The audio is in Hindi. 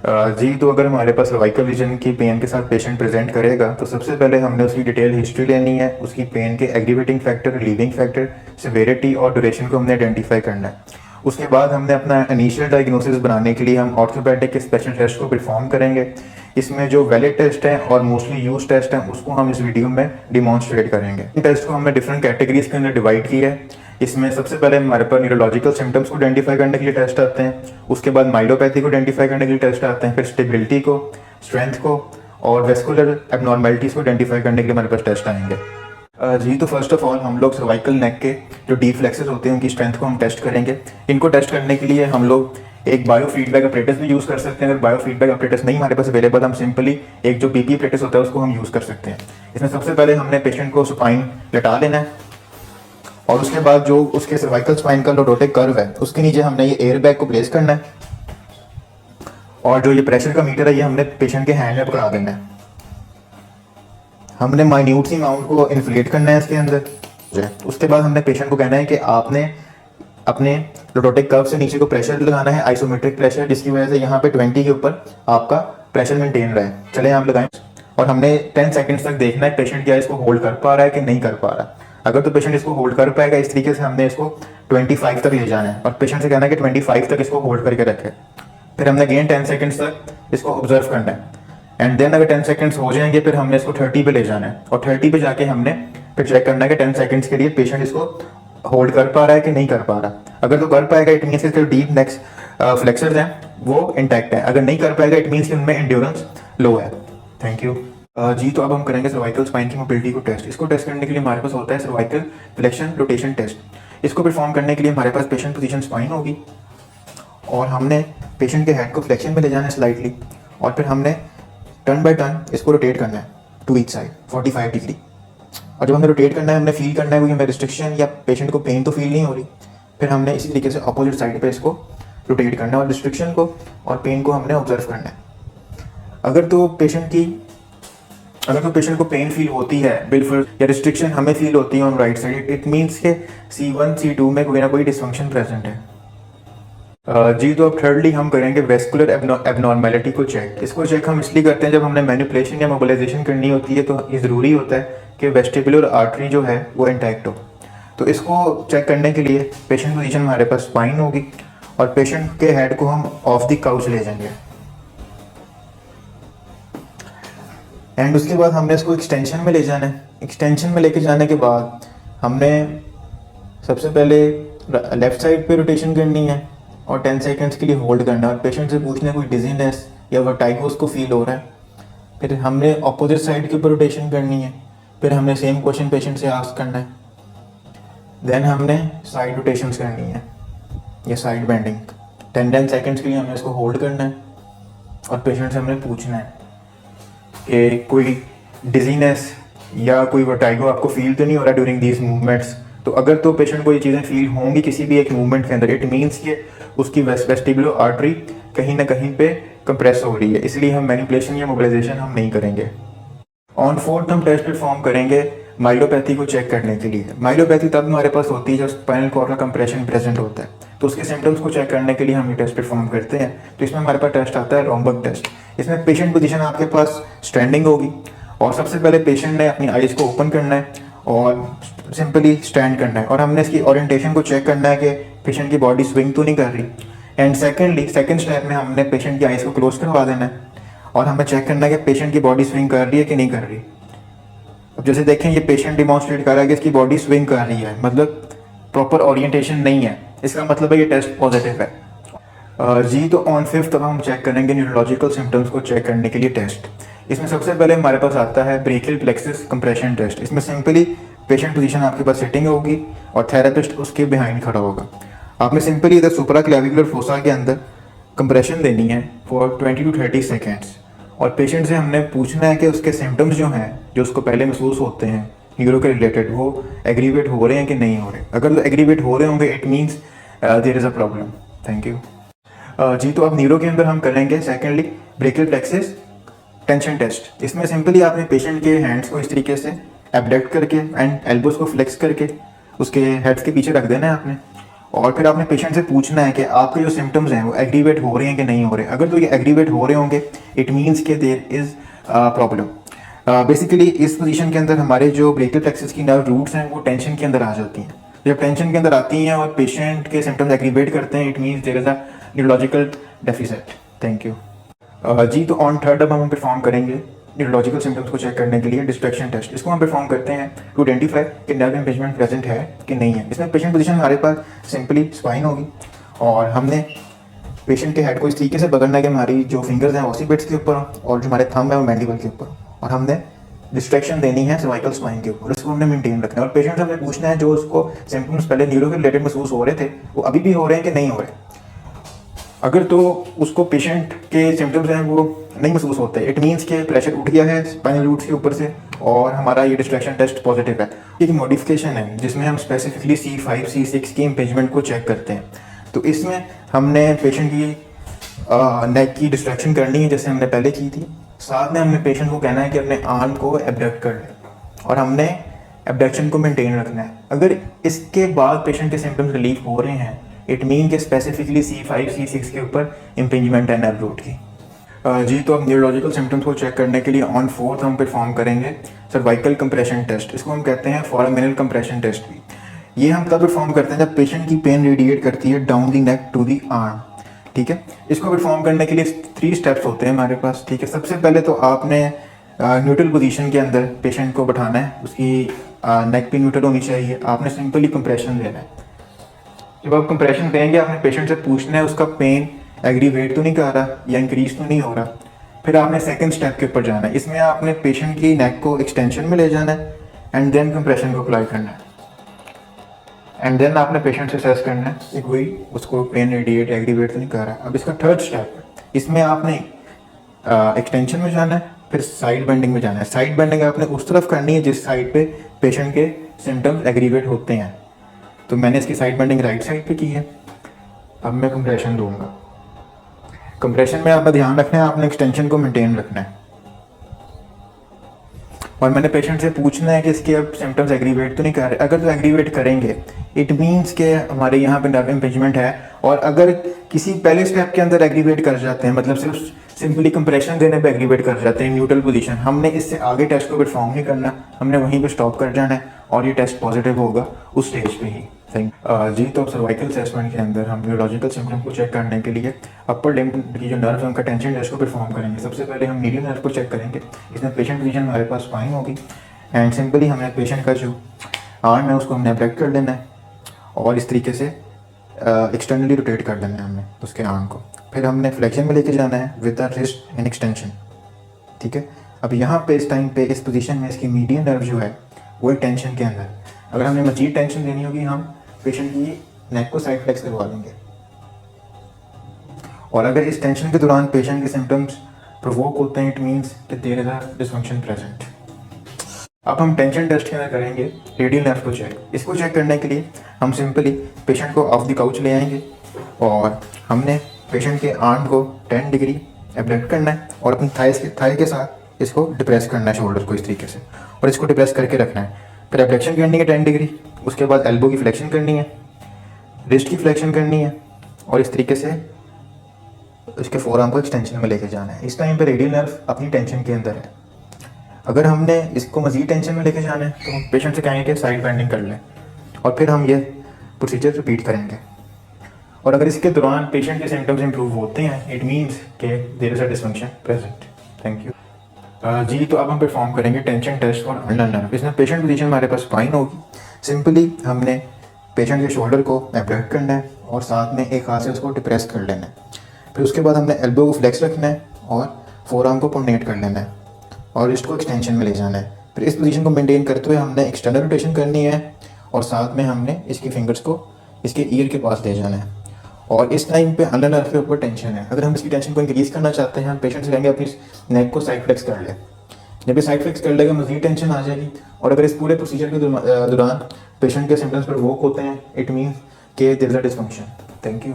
जी, तो अगर हमारे पास सर्वाइकल रीजन की पेन के साथ पेशेंट प्रेजेंट करेगा तो सबसे पहले हमने उसकी डिटेल हिस्ट्री लेनी है। उसकी पेन के aggravating factor, relieving factor, severity और ड्यूरेशन को हमने आइडेंटिफाई करना है। उसके बाद हमने अपना इनिशियल डायग्नोसिस बनाने के लिए हम ऑर्थोपेडिक के स्पेशल टेस्ट को परफॉर्म करेंगे। इसमें जो वैलिड टेस्ट हैं और मोस्टली यूज टेस्ट हैं उसको हम इस वीडियो में डिमॉन्स्ट्रेट करेंगे। इन टेस्ट को हमने डिफरेंट कैटेगरीज के अंदर डिवाइड किया है। इसमें सबसे पहले हमारे पास न्यूरोलॉजिकल सिम्टम्स को आइडेंटिफाई करने के लिए टेस्ट आते हैं। उसके बाद माइलोपैथी को आइडेंटिफाई करने के लिए टेस्ट आते हैं। फिर स्टेबिलिटी को, स्ट्रेंथ को और वेस्कुलर एबनॉर्मेलिटीज़ को आइडेंटिफाई करने के लिए हमारे पास टेस्ट आएंगे। जी, तो फर्स्ट ऑफ ऑल हम लोग सर्वाइकल नेक के जो डीप फ्लेक्सर्स होते हैं उनकी स्ट्रेंथ को हम टेस्ट करेंगे। इनको टेस्ट करने के लिए हम लोग एक बायो फीडबैक अपरेटस भी यूज़ कर सकते हैं। अगर बायो फीडबैक अपरेटस नहीं हमारे पास अवेलेबल, हम सिंपली एक जो पीपी अपरेटस होता है उसको हम यूज़ कर सकते हैं। इसमें सबसे पहले हमने पेशेंट को सुपाइन लेटा लेना है और उसके बाद जो उसके सर्वाइकल स्पाइन का लोटोटिक कर्व है उसके नीचे हमने ये एयर बैग को प्लेस करना है और जो ये प्रेशर का मीटर है ये हमने पेशेंट के हैंड में पकड़ा देना है। हमने माइन्यूट सी अमाउंट को इन्फ्लेट करना है इसके अंदर। उसके बाद हमने पेशेंट को कहना है कि आपने अपने लोटोटिक कर्व से नीचे को प्रेशर लगाना है, आइसोमेट्रिक प्रेशर, जिसकी वजह से यहाँ पे 20 के ऊपर आपका प्रेशर मेंटेन रहे। चले आप लगाएं और हमने 10 सेकंड्स तक देखना है पेशेंट क्या इसको होल्ड कर पा रहा है कि नहीं कर पा रहा। अगर तो पेशेंट इसको होल्ड कर पाएगा इस तरीके से हमने इसको 25 तक ले जाना है और पेशेंट से कहना है कि 25 तक इसको होल्ड करके रखे। फिर हमने अगेन 10 सेकंड्स तक इसको ऑब्जर्व करना है एंड देन अगर 10 सेकंड्स हो जाएंगे फिर हमने इसको 30 पे ले जाना है और 30 पे जाके हमने फिर चेक करना है कि 10 सेकंड्स के लिए पेशेंट इसको होल्ड कर पा रहा है कि नहीं कर पा रहा। अगर तो कर पाएगा इट मीन्स इसके डीप नेक्स फ्लेक्सर्स हैं वो इंटैक्ट है। अगर नहीं कर पाएगा इट मीन्स उनमें एंड्योरेंस लो है। Thank you. जी, तो अब हम करेंगे सर्वाइकल स्पाइन की मोबिलिटी को टेस्ट। इसको टेस्ट करने के लिए हमारे पास होता है सर्वाइकल फ्लेक्शन रोटेशन टेस्ट। इसको परफॉर्म करने के लिए हमारे पास पेशेंट पोजीशन स्पाइन होगी और हमने पेशेंट के हेड को फ्लेक्शन में ले जाना है स्लाइटली और फिर हमने टर्न बाय टर्न इसको रोटेट करना है टू ईच साइड 45 डिग्री। और जब हमें रोटेट करना है हमने फील करना है कोई हमें रिस्ट्रिक्शन या पेशेंट को पेन तो फील नहीं हो रही। फिर हमने इसी तरीके से अपोजिट साइड पे इसको रोटेट करना है और रिस्ट्रिक्शन को और पेन को हमने ऑब्जर्व करना है। अगर तो पेशेंट को पेन फील होती है बिल्कुल या रिस्ट्रिक्शन हमें फील होती है on right side, it means के C1 C2 में कोई ना कोई डिसफंक्शन प्रेजेंट है। जी, तो अब थर्डली हम करेंगे वेस्कुलर एबनॉर्मेलिटी को चेक। इसको चेक हम इसलिए करते हैं जब हमने मैनिपुलेशन या मोबिलाइजेशन करनी होती है तो ये ज़रूरी होता है कि वेस्टिबुलर आर्टरी जो है वो इंटैक्ट हो। तो इसको चेक करने के लिए पेशेंट पोजीशन हमारे पास स्पाइन होगी और पेशेंट के हेड को हम ऑफ द काउच ले जाएंगे एंड उसके बाद हमने इसको एक्सटेंशन में ले जाना है। एक्सटेंशन में लेके जाने के बाद हमने सबसे पहले लेफ़्ट साइड पे रोटेशन करनी है और 10 सेकंड्स के लिए होल्ड करना है और पेशेंट से पूछना है कोई डिजीनेस या वर्टाइगो उसको फील हो रहा है। फिर हमने अपोजिट साइड के ऊपर रोटेशन करनी है। फिर हमने सेम क्वेश्चन पेशेंट से आस्क करना है। देन हमने साइड रोटेशंस करनी है या साइड बेंडिंग 10 सेकंड्स के लिए हमने इसको होल्ड करना है और पेशेंट से हमने पूछना है कि कोई डिजीनेस या कोई वर्टाइगो आपको फील तो नहीं हो रहा ड्यूरिंग दीज मूवमेंट्स। तो अगर तो पेशेंट को ये चीज़ें फील होंगी किसी भी एक मूवमेंट के अंदर, इट मीन्स कि उसकी वेस्टिबुलर आर्टरी कहीं ना कहीं पे कंप्रेस हो रही है, इसलिए हम मैनिपुलेशन या मोबिलाइजेशन हम नहीं करेंगे। ऑन फोर्थ हम टेस्ट परफॉर्म करेंगे माइलोपैथी को चेक करने के लिए। माइलोपैथी तब हमारे पास होती है जब स्पाइनल कॉर्ड का कंप्रेशन प्रेजेंट होता है, तो उसके सिम्टम्स को चेक करने के लिए हम ये टेस्ट परफॉर्म करते हैं। तो इसमें हमारे पास टेस्ट आता है रोम्बक टेस्ट। इसमें पेशेंट पोजीशन आपके पास स्टैंडिंग होगी और सबसे पहले पेशेंट ने अपनी आइज़ को ओपन करना है और सिंपली स्टैंड करना है और हमने इसकी ओरिएंटेशन को चेक करना है कि पेशेंट की बॉडी स्विंग तो नहीं कर रही। एंड सेकेंड स्टेप में हमने पेशेंट की आइज़ को क्लोज करवा देना है और हमें चेक करना है कि पेशेंट की बॉडी स्विंग कर रही है कि नहीं कर रही। अब जैसे देखें ये पेशेंट डिमॉन्स्ट्रेट कर रहा है कि इसकी बॉडी स्विंग कर रही है, मतलब प्रॉपर ओरिएंटेशन नहीं है, इसका मतलब है ये टेस्ट पॉजिटिव है। जी, तो ऑन फिफ्थ अब हम चेक करेंगे न्यूरोलॉजिकल सिम्टम्स को चेक करने के लिए टेस्ट। इसमें सबसे पहले हमारे पास आता है ब्रेकियल प्लेक्सस कंप्रेशन टेस्ट। इसमें सिंपली पेशेंट पोजीशन आपके पास सिटिंग होगी और थेरेपिस्ट उसके बिहाइंड खड़ा होगा। आपने सिंपली इधर सुपरा क्लेविकुलर फोसा के अंदर कंप्रेशन देनी है फॉर 20 to 30 सेकेंड्स और पेशेंट से हमने पूछना है कि उसके सिम्टम्स जो हैं जो उसको पहले महसूस होते हैं न्यूरो के रिलेटेड वो एग्रीवेट हो रहे हैं कि नहीं हो रहे। अगर वो एग्रीवेट हो रहे होंगे it means there is a problem. Thank you. जी, तो अब न्यूरो के अंदर हम करेंगे secondly brachial plexus tension test. इसमें सिंपली आपने पेशेंट के हैंड्स को इस तरीके से एबडक्ट करके एंड एल्बोज को फ्लेक्स करके उसके हेड्स के पीछे रख देना है आपने और फिर आपने पेशेंट से पूछना है कि आपके जो सिम्टम्स हैं वो एग्रीवेट हो रहे हैं कि नहीं हो रहे। अगर तो ये एग्रीवेट हो रहे होंगे इट मीन्स के देयर इज़ प्रॉब्लम। बेसिकली इस पोजीशन के अंदर हमारे जो ब्रेकियल प्लेक्सस की नर्व रूट्स हैं वो टेंशन के अंदर आ जाती हैं। जब टेंशन के अंदर आती हैं और पेशेंट के सिम्टम्स एग्रीवेट करते हैं it means there is a neurological deficit. Thank you. जी तो ऑन थर्ड अब हम परफॉर्म करेंगे न्यूरोलॉजिकल सिम्टम्स को चेक करने के लिए डिस्ट्रैक्शन टेस्ट। इसको हम परफॉर्म करते हैं टू आइडेंटिफाई कि नर्व इम्पेजमेंट प्रेजेंट है कि नहीं है। इसमें पेशेंट पोजीशन हमारे पास सिंपली स्पाइन होगी और हमने पेशेंट के हेड को इस तरीके से पकड़ना है कि हमारी जो फिंगर्स हैं ऑसिपिट्स के ऊपर और जो हमारे थंब है वो मैंडिबल के ऊपर, और हमने डिस्ट्रैक्शन देनी है सर्वाइकल स्पाइन के ऊपर। उसको हमने मेंटेन रखना है और पेशेंट से हमने पूछना है जो उसको सिम्टम्स पहले न्यूरो के रिलेटेड महसूस हो रहे थे वो अभी भी हो रहे हैं कि नहीं हो रहे। अगर तो उसको पेशेंट के सिम्टम्स हैं वो नहीं महसूस होते इट मीन्स के प्रेशर उठ गया है स्पाइनल रूट्स के ऊपर से और हमारा ये डिस्ट्रैक्शन टेस्ट पॉजिटिव है। एक मॉडिफिकेशन है जिसमें हम स्पेसिफिकली C5 C6 की इम्पेजमेंट को चेक करते हैं। तो इसमें हमने पेशेंट की नेक की डिस्ट्रैक्शन करनी है जैसे हमने पहले की थी। साथ में हमने पेशेंट को कहना है कि अपने आर्म को एबडक्ट कर ले और हमने एबडक्शन को मेंटेन रखना है। अगर इसके बाद पेशेंट के सिम्टम्स रिलीफ हो रहे हैं इट मीन के स्पेसिफिकली C5 C6 के ऊपर इम्पेंजमेंट है नर्व रूट की। जी तो अब न्यूरोलॉजिकल सिम्टम्स को चेक करने के लिए ऑन फोर्थ हम परफॉर्म करेंगे सर्वाइकल कंप्रेशन टेस्ट। इसको हम कहते हैं फोरामिनल कंप्रेशन टेस्ट भी। ये हम तब परफॉर्म करते हैं जब पेशेंट की पेन रेडिएट करती है down the neck to the arm. ठीक है, इसको परफॉर्म करने के लिए 3 स्टेप्स होते हैं हमारे पास। ठीक है, सबसे पहले तो आपने न्यूट्रल पोजीशन के अंदर पेशेंट को बैठाना है, उसकी नेक भी न्यूट्रल होनी चाहिए। आपने सिंपली कंप्रेशन देना है। जब आप कंप्रेशन देंगे आपने पेशेंट से पूछना है उसका पेन एग्रीवेट तो नहीं कर रहा या इंक्रीज तो नहीं हो रहा। फिर आपने सेकंड स्टेप के ऊपर जाना है। इसमें आपने पेशेंट की नेक को एक्सटेंशन में ले जाना है एंड देन कंप्रेशन को अप्लाई करना है एंड देन आपने पेशेंट से असेस करना है कि कोई उसको पेन रेडिएट एग्रीवेट तो नहीं कर रहा। अब इसका थर्ड स्टेप, इसमें आपने एक्सटेंशन में जाना है, फिर साइड बेंडिंग में जाना है। साइड बेंडिंग आपने उस तरफ करनी है जिस साइड पे पेशेंट के सिम्टम्स एग्रीवेट होते हैं। तो मैंने इसकी साइड बेंडिंग राइट साइड पे की है। अब मैं कंप्रेशन दूंगा। कंप्रेशन में आपका ध्यान रखना है आपने एक्सटेंशन को मेंटेन रखना है और मैंने पेशेंट से पूछना है कि इसके अब सिम्टम्स एग्रीवेट तो नहीं कर रहे। अगर तो एग्रीवेट करेंगे इट मीन्स के हमारे यहाँ पे नर्व इम्पेजमेंट है। और अगर किसी पहले स्टेप के अंदर एग्रीवेट कर जाते हैं मतलब सिर्फ सिंपली कंप्रेशन देने पे एग्रीवेट कर जाते हैं न्यूट्रल पोजीशन, हमने इससे आगे टेस्ट को परफॉर्म नहीं करना, हमने वहीं पे स्टॉप कर जाना है और ये टेस्ट पॉजिटिव होगा उस स्टेज पे ही। जी तो सर्वाइकल असेसमेंट के अंदर हम न्यूरोलॉजिकल सिम्टम को चेक करने के लिए अपर लिम्ब की जो नर्व है उनका टेंशन टेस्ट को परफॉर्म करेंगे। सबसे पहले हम मीडियम नर्व को चेक करेंगे। इसमें पेशेंट पोजीशन हमारे पास स्पाइन होगी एंड सिंपली हमें पेशेंट का जो आर्म है उसको हमने एब्डक्ट कर लेना है और इस तरीके से एक्सटर्नली रोटेट कर लेना है हमने उसके आर्म को। फिर हमने फ्लेक्शन में लेके जाना है with the wrist in extension. ठीक है, अब यहाँ पे इस टाइम पे इस पोजीशन में इसकी मीडियम नर्व जो है वो एक टेंशन के अंदर। अगर हमें मजीद टेंशन देनी होगी हम पेशेंट की नेक को साइड फ्लेक्स करवा लेंगे और अगर इस टेंशन के दौरान पेशेंट के सिम्टम्स प्रोवोक होते हैं इट मीन्स कि there is a dysfunction present. अब हम टेंशन टेस्ट के अंदर करेंगे रेडियल नर्व को चेक। इसको चेक करने के लिए हम सिंपली पेशेंट को ऑफ द काउच ले आएंगे और हमने पेशेंट के आर्म को 10 डिग्री एब्डक्ट करना है और अपनी थाई के साथ इसको डिप्रेस करना है शोल्डर को इस तरीके से और इसको डिप्रेस करके रखना है। फिर एब्डक्शन करनी है 10 डिग्री, उसके बाद एल्बो की फ्लेक्शन करनी है, रिस्ट की फ्लेक्शन करनी है और इस तरीके से उसके फोरआर्म को एक्सटेंशन में लेके जाना है। इस टाइम पे रेडियल नर्व अपनी टेंशन के अंदर है। अगर हमने इसको मजीद टेंशन में लेके जाना है तो हम पेशेंट से कहेंगे कि साइड बेंडिंग कर लें और फिर हम ये प्रोसीजर रिपीट करेंगे। और अगर इसके दौरान पेशेंट के सिम्टम्स इंप्रूव होते हैं इट मीन्स के there is a dysfunction present. Thank you. जी तो अब हम परफॉर्म करेंगे tension test for ulnar nerve. इसमें पेशेंट पोजीशन हमारे पास स्पाइन होगी। सिंपली हमने पेशेंट के शोल्डर को एब्डक्ट करना है और साथ में एक हाथ से उसको डिप्रेस कर लेना है। फिर उसके बाद हमने एल्बो को फ्लेक्स रखना है और फोरआर्म को प्रोनेट कर लेना है और इसको एक्सटेंशन में ले जाना है। फिर इस पोजीशन को मेंटेन करते हुए हमने एक्सटर्नल रोटेशन करनी है और साथ में हमने इसकी फिंगर्स को इसके ईयर के पास ले जाना है। और इस टाइम पे अल्नर नर्व के ऊपर टेंशन है। अगर हम इसकी टेंशन को इंक्रीज़ करना चाहते हैं हम पेशेंट से कहेंगे अपनी नेक को साइड फ्लेक्स कर ले। जब ये साइड फ्लेक्स कर लेगा मजीद टेंशन आ जाएगी और अगर इस पूरे प्रोसीजर के दौरान पेशेंट के सिम्टम्स पर वोक होते हैं इट मीन्स के there is a dysfunction. Thank you.